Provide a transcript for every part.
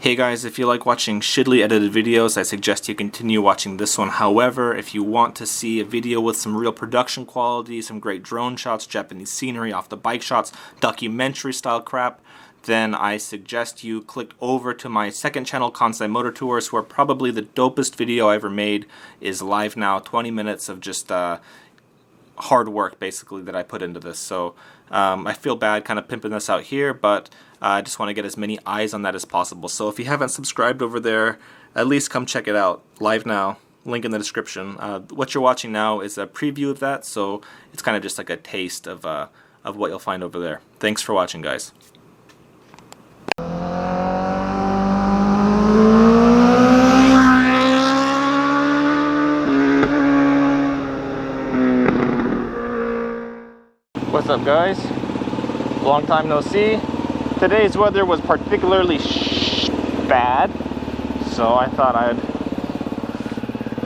Hey guys, if you like watching shittily edited videos, I suggest you continue watching this one. However, if you want to see a video with some real production quality, some great drone shots, Japanese scenery, off the bike shots, documentary style crap, then I suggest you click over to my second channel, Kansai Motor Tours, where probably the dopest video I ever made is live now, 20 minutes of just hard work basically that I put into this. So I feel bad kind of pimping this out here, but I just want to get as many eyes on that as possible. So if you haven't subscribed over there, at least come check it out live now. Link in the description. What you're watching now is a preview of that, so it's kind of just like a taste of what you'll find over there. Thanks for watching, guys. What's up, guys? Long time no see. Today's weather was particularly bad, so I thought I'd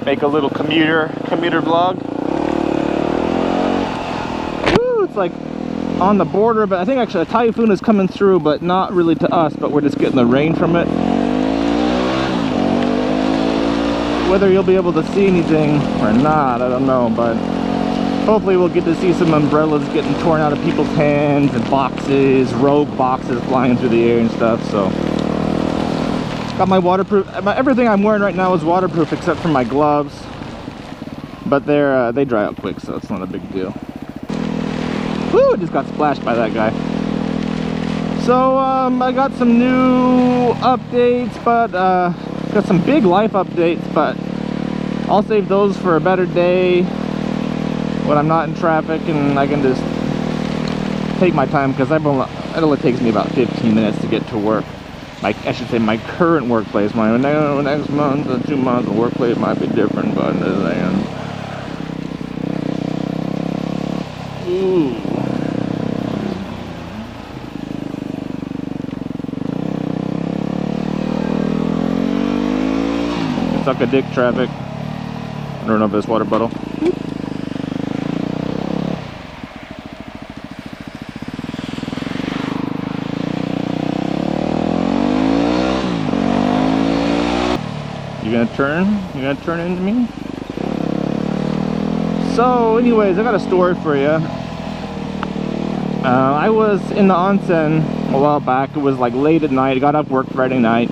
make a little commuter vlog. Woo, it's like on the border, but I think actually a typhoon is coming through, but not really to us, but we're just getting the rain from it. Whether you'll be able to see anything or not, I don't know, but hopefully we'll get to see some umbrellas getting torn out of people's hands and boxes, rogue boxes flying through the air and stuff. So got my waterproof, everything I'm wearing right now is waterproof except for my gloves, but they dry out quick, so it's not a big deal. Woo, I just got splashed by that guy. So I got some new updates, but got some big life updates, but I'll save those for a better day when I'm not in traffic and I can just take my time, because it only takes me about 15 minutes to get to work. I should say my current workplace. My next month or 2 months, the workplace might be different, but I'm just saying. Ooh. Suck a dick traffic. I don't know if it's water bottle. You gonna turn into me? So anyways, I got a story for you. I was in the Onsen a while back. It was like late at night. I got up work Friday night,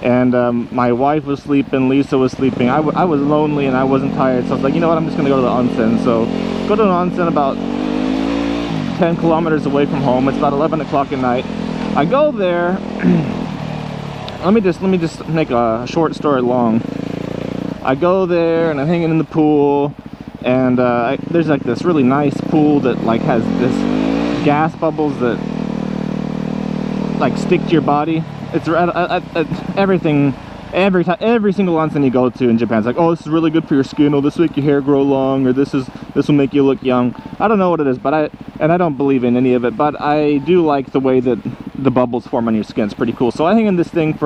and my wife was sleeping, Lisa was sleeping. I was lonely and I wasn't tired, so I was like, you know what, I'm just gonna go to the Onsen. So go to an Onsen about 10 kilometers away from home. It's about 11 o'clock at night. I go there. Let me just make a short story long. I go there and I'm hanging in the pool, and there's like this really nice pool that like has this gas bubbles that like stick to your body. It's every single onsen you go to in Japan, it's like, oh, this is really good for your skin, or this will make your hair grow long, or this will make you look young. I don't know what it is, but I don't believe in any of it, but I do like the way that the bubbles form on your skin. It's pretty cool. So I hang in this thing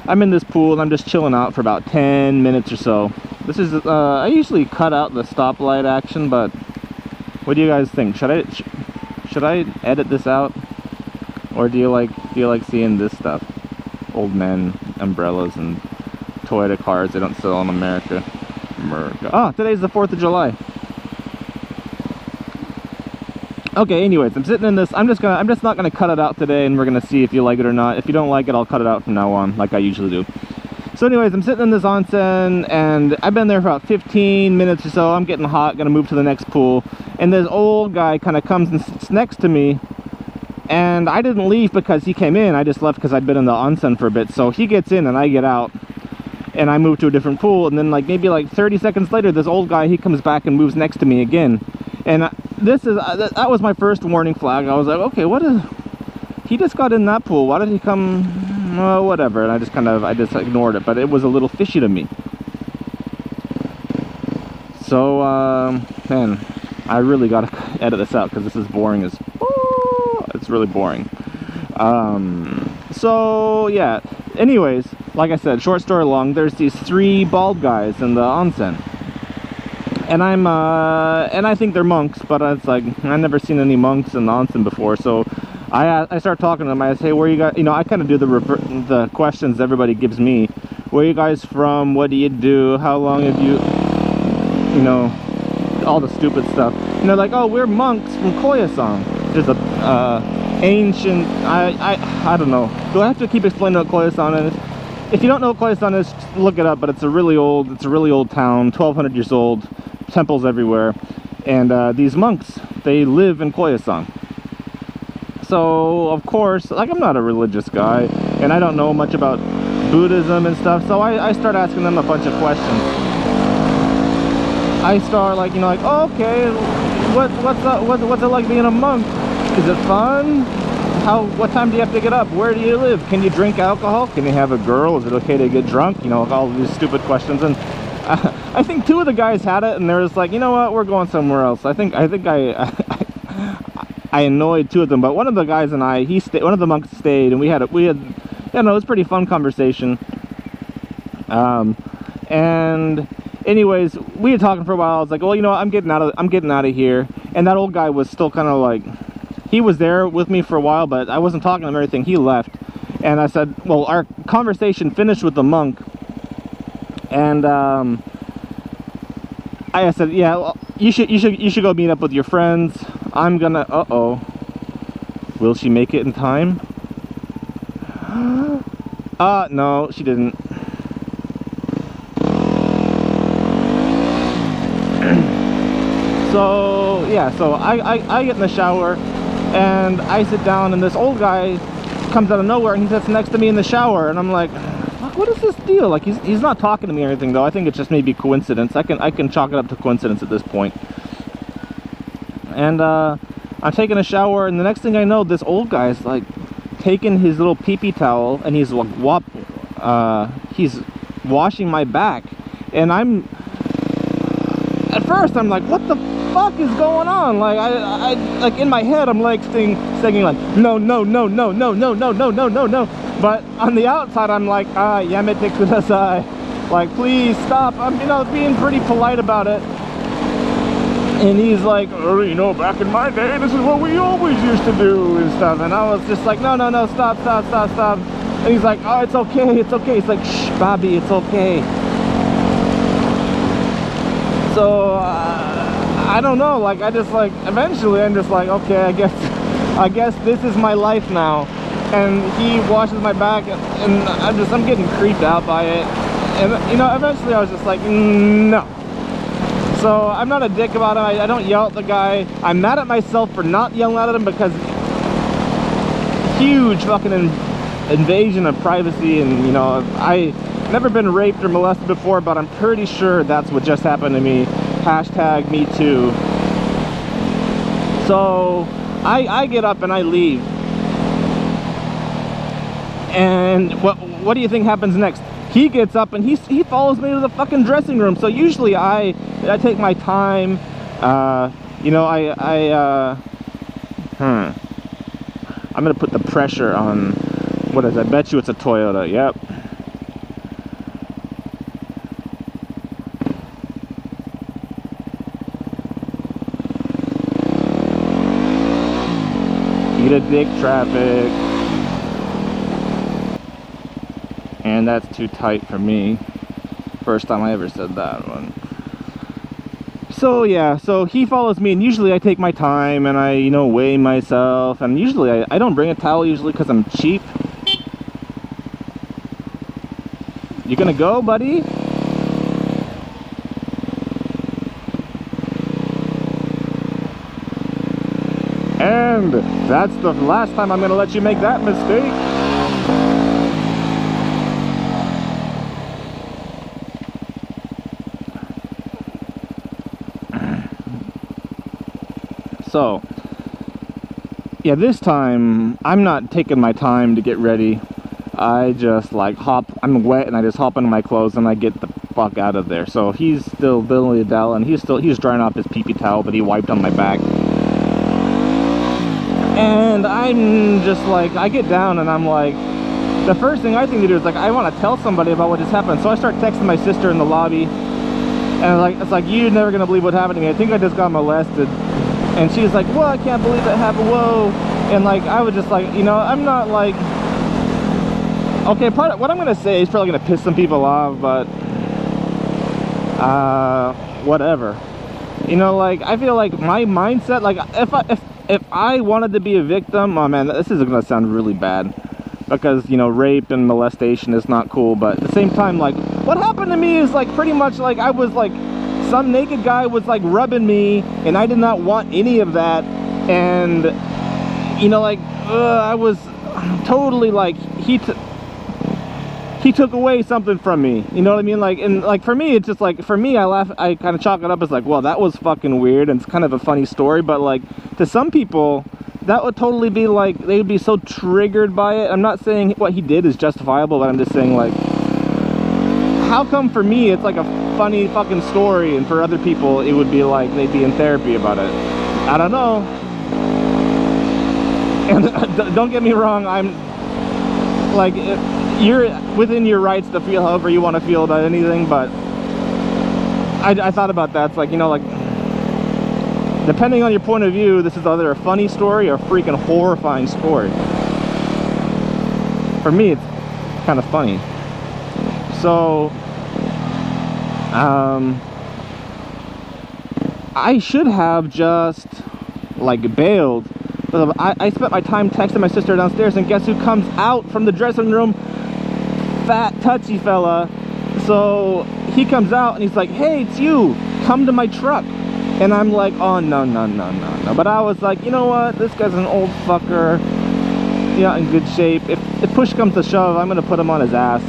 I'm in this pool and I'm just chilling out for about 10 minutes or so. This is I usually cut out the stoplight action, but what do you guys think? Should I edit this out, or do you like seeing this stuff? Old man umbrellas and Toyota cars they don't sell in America. Oh, today's the 4th of July. Okay, anyways, I'm sitting in this. I'm just not gonna cut it out today, and we're gonna see if you like it or not. If you don't like it, I'll cut it out from now on, like I usually do. So anyways, I'm sitting in this onsen, and I've been there for about 15 minutes or so. I'm getting hot, gonna move to the next pool, and this old guy kind of comes and sits next to me, and I didn't leave because he came in. I just left because I'd been in the onsen for a bit. So he gets in and I get out, and I move to a different pool, and then maybe 30 seconds later, this old guy, he comes back and moves next to me again. And that was my first warning flag. I was like, okay, he just got in that pool, why did he come? Oh, whatever. And I just ignored it, but it was a little fishy to me. So man, I really gotta edit this out because this is boring as it's really boring. So yeah, anyways, like I said, short story long, there's these 3 bald guys in the onsen, and I think they're monks, but it's like I've never seen any monks in the onsen before, so I start talking to them. I say, where you guys, you know, I kind of do the questions everybody gives me. Where you guys from? What do you do? How long have you, you know, all the stupid stuff. And they're like, oh, we're monks from Koyasan. There's a ancient, I don't know. Do I have to keep explaining what Koyasan is? If you don't know what Koyasan is, look it up, but it's a really old town, 1200 years old, temples everywhere. And these monks, they live in Koyasan. So, of course, like, I'm not a religious guy, and I don't know much about Buddhism and stuff, so I start asking them a bunch of questions. I start, like, you know, like, oh, okay, what's it like being a monk? Is it fun? What time do you have to get up? Where do you live? Can you drink alcohol? Can you have a girl? Is it okay to get drunk? You know, all these stupid questions. And I think two of the guys had it, and they're just like, you know what, we're going somewhere else. I think I annoyed two of them, but one of the guys and I, one of the monks stayed, and we had, you know, it was a pretty fun conversation. And anyways, we were talking for a while. I was like, well, you know what, I'm getting out of here. And that old guy was still kind of like, he was there with me for a while, but I wasn't talking to him or anything. He left. And I said, well, our conversation finished with the monk. And I said, yeah, well, you should go meet up with your friends. I'm gonna, uh-oh. Will she make it in time? No, she didn't. So, yeah, so I get in the shower, and I sit down, and this old guy comes out of nowhere, and he sits next to me in the shower, and I'm like, fuck, what is this deal? Like, he's not talking to me or anything, though. I think it's just maybe coincidence. I can chalk it up to coincidence at this point. And I'm taking a shower, and the next thing I know, this old guy's like taking his little pee-pee towel, and he's like he's washing my back. And at first I'm like, what the fuck is going on? Like, I like, in my head I'm like singing like, no, no, no, no, no, no, no, no, no, no, no. But on the outside I'm like, yamete kudasai, like, please stop. I'm, you know, being pretty polite about it. And he's like, oh, you know, back in my day, this is what we always used to do and stuff. And I was just like, no, no, no, stop, stop, stop, stop. And he's like, oh, it's okay, it's okay. It's like, shh, Bobby, it's okay. So, I don't know, like, I just, like, eventually I'm just like, okay, I guess this is my life now. And he washes my back, and I'm getting creeped out by it. And, you know, eventually I was just like, no. So I'm not a dick about it. I don't yell at the guy. I'm mad at myself for not yelling at him, because huge fucking invasion of privacy. And, you know, I never been raped or molested before, but I'm pretty sure that's what just happened to me. Hashtag me too. So I get up and I leave. And what do you think happens next? He gets up and he follows me to the fucking dressing room. So usually I take my time. You know, I'm gonna put the pressure on. What is it? I bet you it's a Toyota. Yep. Eat a dick, traffic. And that's too tight for me. First time I ever said that one. So yeah, so he follows me, and usually I take my time and I, you know, weigh myself, and usually I don't bring a towel usually because I'm cheap. You gonna go, buddy? And that's the last time I'm gonna let you make that mistake. So, yeah, this time, I'm not taking my time to get ready. I just, like, I'm wet, and I just hop into my clothes, and I get the fuck out of there. So, he's still Billy Adele, and he's drying off his pee-pee towel that he wiped on my back. And I'm just, like, I get down, and I'm like, the first thing I think to do is, like, I want to tell somebody about what just happened. So, I start texting my sister in the lobby, and, it's like, you're never going to believe what happened to me. I think I just got molested. And she's like, whoa, I can't believe that happened, whoa. And like, I was just like, you know, I'm not like, okay, part of what I'm gonna say is probably gonna piss some people off, but whatever. You know, like, I feel like my mindset, like, if I wanted to be a victim, oh man, this is gonna sound really bad, because, you know, rape and molestation is not cool, but at the same time, like, what happened to me is like pretty much like I was like, some naked guy was like rubbing me, and I did not want any of that, and, you know, like, I was totally like, he took away something from me, you know what I mean? Like, and like, for me, it's just like, for me, I kind of chalk it up as like, well, that was fucking weird, and it's kind of a funny story, but like, to some people, that would totally be like, they would be so triggered by it. I'm not saying what he did is justifiable, but I'm just saying, like, how come for me it's like a funny fucking story, and for other people it would be like they'd be in therapy about it? I don't know. And don't get me wrong, I'm like, you're within your rights to feel however you want to feel about anything, but I thought about that. It's like, you know, like, depending on your point of view, this is either a funny story or a freaking horrifying story. For me, it's kind of funny. So, I should have just, like, bailed. But I spent my time texting my sister downstairs, and guess who comes out from the dressing room? Fat, touchy fella. So, he comes out, and he's like, hey, it's you. Come to my truck. And I'm like, oh, no. But I was like, you know what? This guy's an old fucker. Yeah, in good shape. If push comes to shove, I'm going to put him on his ass.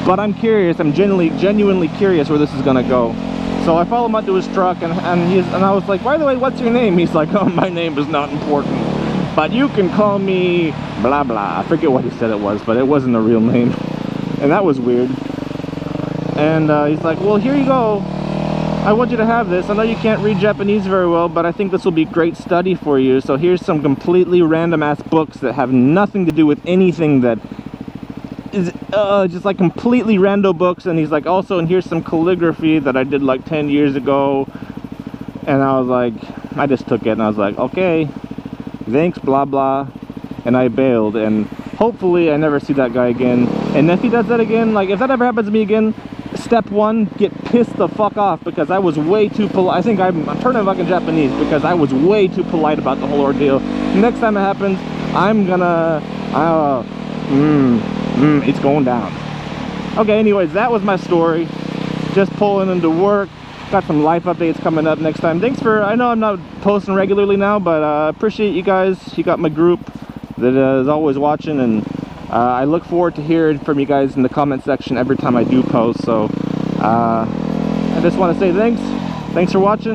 But I'm curious. I'm genuinely curious where this is going to go. So I follow him up to his truck, and I was like, by the way, what's your name? He's like, oh, my name is not important, but you can call me blah, blah. I forget what he said it was, but it wasn't a real name. And that was weird. And he's like, well, here you go. I want you to have this. I know you can't read Japanese very well, but I think this will be great study for you. So here's some completely random ass books that have nothing to do with anything that is just like completely rando books. And he's like, also, and here's some calligraphy that I did like 10 years ago. And I was like, I just took it, and I was like, okay, thanks, blah blah. And I bailed, and hopefully I never see that guy again. And if he does that again, like, if that ever happens to me again, step one, get pissed the fuck off, because I was way too polite. I think I'm turning fucking Japanese because I was way too polite about the whole ordeal. Next time it happens, I'm gonna it's going down. Okay, anyways, that was my story. Just pulling into work. Got some life updates coming up next time. Thanks for, I know I'm not posting regularly now, but appreciate you guys. You got my group that is always watching, and I look forward to hearing from you guys in the comment section every time I do post. So I just want to say thanks for watching.